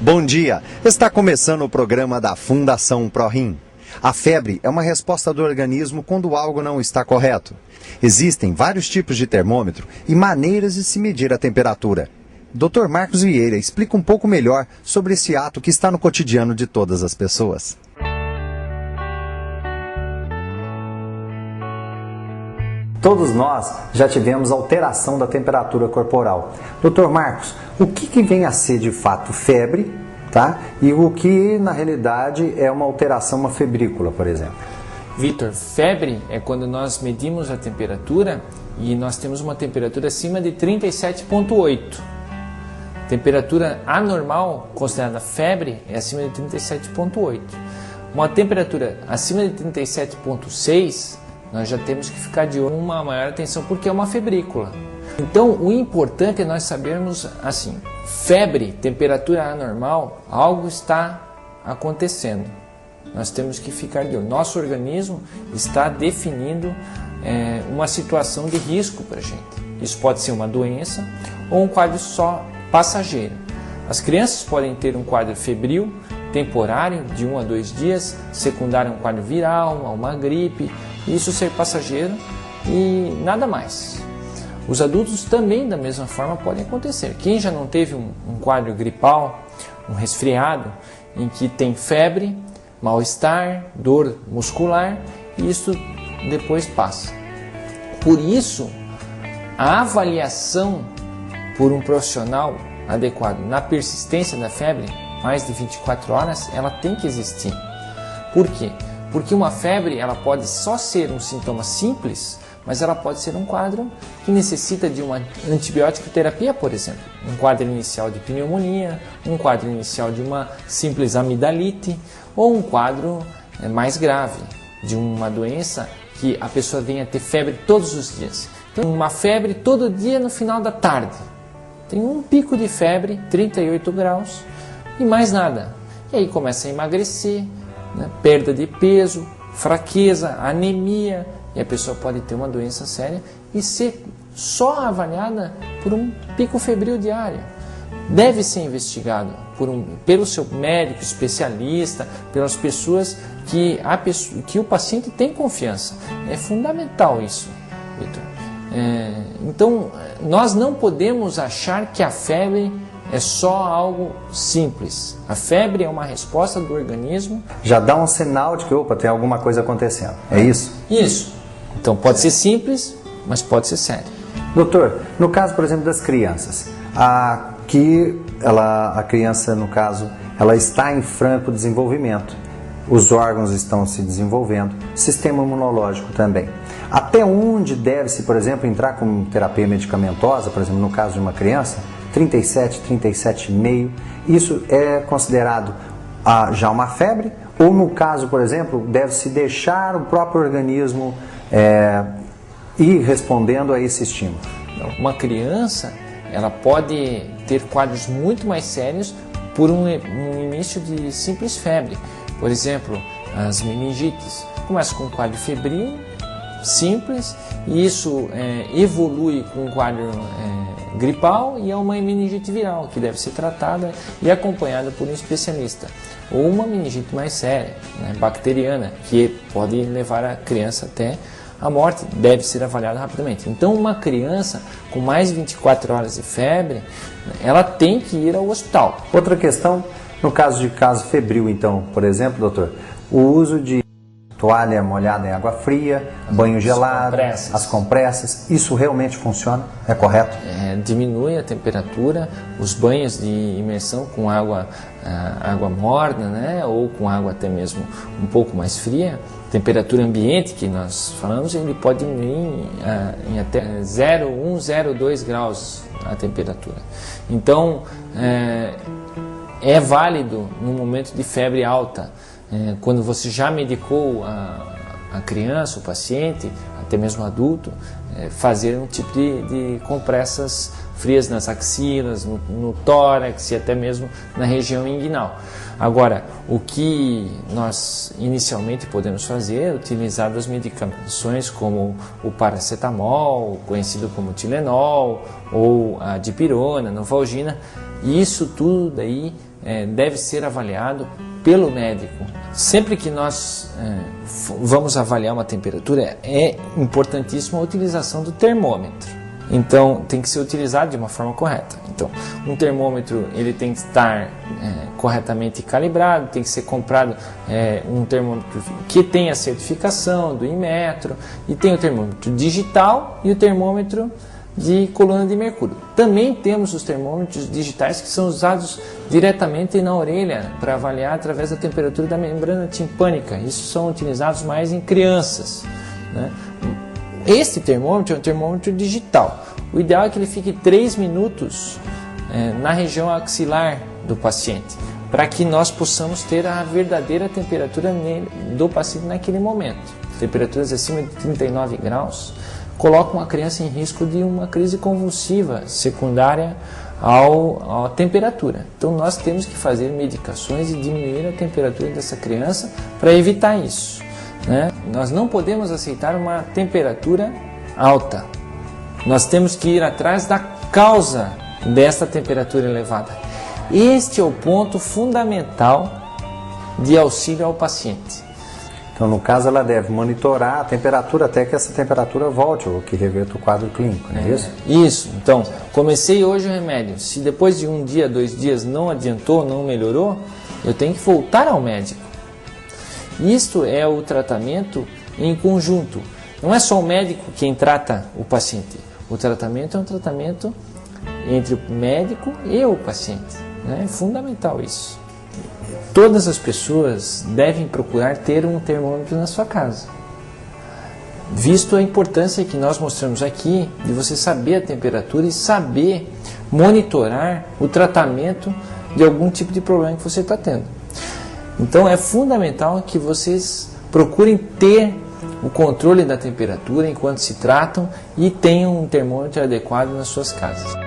Bom dia! Está começando o programa da Fundação ProRim. A febre é uma resposta do organismo quando algo não está correto. Existem vários tipos de termômetro e maneiras de se medir a temperatura. Dr. Marcos Vieira explica um pouco melhor sobre esse ato que está no cotidiano de todas as pessoas. Todos nós já tivemos alteração da temperatura corporal. Dr. Marcos, o que vem a ser de fato febre, tá? E o que na realidade é uma alteração, uma febrícula, por exemplo? Vitor, febre é quando nós medimos a temperatura e nós temos uma temperatura acima de 37,8. Temperatura anormal, considerada febre, é acima de 37,8. Uma temperatura acima de 37,6, nós já temos que ficar de olho com uma maior atenção, porque é uma febrícula. Então, o importante é nós sabermos assim, febre, temperatura anormal, algo está acontecendo. Nós temos que ficar de olho. Nosso organismo está definindo uma situação de risco para a gente. Isso pode ser uma doença ou um quadro só passageiro. As crianças podem ter um quadro febril, temporário, de 1 a 2 dias, secundário a um quadro viral, a uma gripe, isso ser passageiro e nada mais. Os adultos também da mesma forma podem acontecer. Quem já não teve um quadro gripal, um resfriado, em que tem febre, mal-estar, dor muscular, e isso depois passa. Por isso, a avaliação por um profissional adequado na persistência da febre, mais de 24 horas, ela tem que existir. Por quê? Porque uma febre ela pode só ser um sintoma simples, mas ela pode ser um quadro que necessita de uma antibiótico terapia, por exemplo. Um quadro inicial de pneumonia, um quadro inicial de uma simples amidalite, ou um quadro mais grave, de uma doença que a pessoa venha ter febre todos os dias. Então, uma febre todo dia no final da tarde. Tem um pico de febre, 38 graus, e mais nada. E aí começa a emagrecer, né? Perda de peso, fraqueza, anemia, e a pessoa pode ter uma doença séria e ser só avaliada por um pico febril diário. Deve ser investigado pelo seu médico especialista, pelas pessoas que o paciente tem confiança. É fundamental isso, Vitor. Então, nós não podemos achar que a febre é só algo simples. A febre é uma resposta do organismo. Já dá um sinal de que, tem alguma coisa acontecendo. É isso? Isso. Então pode ser simples, mas pode ser sério. Doutor, no caso, por exemplo, das crianças, a criança, no caso, ela está em franco desenvolvimento. Os órgãos estão se desenvolvendo, sistema imunológico também. Até onde deve-se, por exemplo, entrar com terapia medicamentosa, por exemplo, no caso de uma criança? 37, 37,5, isso é considerado já uma febre? Ou no caso, por exemplo, deve-se deixar o próprio organismo ir respondendo a esse estímulo? Uma criança, ela pode ter quadros muito mais sérios por um início de simples febre. Por exemplo, as meningites. Começa com um quadro febril, simples, e isso evolui com um quadro gripal e é uma meningite viral, que deve ser tratada e acompanhada por um especialista. Ou uma meningite mais séria, bacteriana, que pode levar a criança até a morte, deve ser avaliada rapidamente. Então, uma criança com mais de 24 horas de febre, ela tem que ir ao hospital. Outra questão, no caso febril, então, por exemplo, doutor, o uso de toalha molhada em água fria, banho gelado, as compressas, isso realmente funciona? É correto? Diminui a temperatura, os banhos de imersão com água morna, né, ou com água até mesmo um pouco mais fria, temperatura ambiente que nós falamos, ele pode diminuir em até 0,1, 0,2 graus a temperatura. Então, é válido no momento de febre alta, quando você já medicou a criança, o paciente, até mesmo o adulto, fazer um tipo de compressas frias nas axilas, no tórax e até mesmo na região inguinal. Agora, o que nós inicialmente podemos fazer é utilizar as medicações como o paracetamol, conhecido como Tilenol, ou a dipirona, Novalgina, E isso tudo daí deve ser avaliado pelo médico. Sempre que nós vamos avaliar uma temperatura, é importantíssima a utilização do termômetro. Então, tem que ser utilizado de uma forma correta. Então, um termômetro ele tem que estar corretamente calibrado, tem que ser comprado um termômetro que tenha a certificação do Inmetro, e tem o termômetro digital e o termômetro de coluna de mercúrio. Também temos os termômetros digitais que são usados diretamente na orelha para avaliar através da temperatura da membrana timpânica. Isso são utilizados mais em crianças, né? Este termômetro é um termômetro digital. O ideal é que ele fique 3 minutos na região axilar do paciente, para que nós possamos ter a verdadeira temperatura do paciente naquele momento. Temperaturas acima de 39 graus colocam a criança em risco de uma crise convulsiva secundária à temperatura. Então nós temos que fazer medicações e diminuir a temperatura dessa criança para evitar isso, né? Nós não podemos aceitar uma temperatura alta. Nós temos que ir atrás da causa dessa temperatura elevada. Este é o ponto fundamental de auxílio ao paciente. Então, no caso, ela deve monitorar a temperatura até que essa temperatura volte, ou que reverta o quadro clínico, não é isso? Isso. Então, comecei hoje o remédio. Se depois de 1 dia, 2 dias não adiantou, não melhorou, eu tenho que voltar ao médico. Isto é o tratamento em conjunto. Não é só o médico quem trata o paciente. O tratamento é um tratamento entre o médico e o paciente, né? É fundamental isso. Todas as pessoas devem procurar ter um termômetro na sua casa, visto a importância que nós mostramos aqui de você saber a temperatura e saber monitorar o tratamento de algum tipo de problema que você está tendo. Então é fundamental que vocês procurem ter o controle da temperatura enquanto se tratam e tenham um termômetro adequado nas suas casas.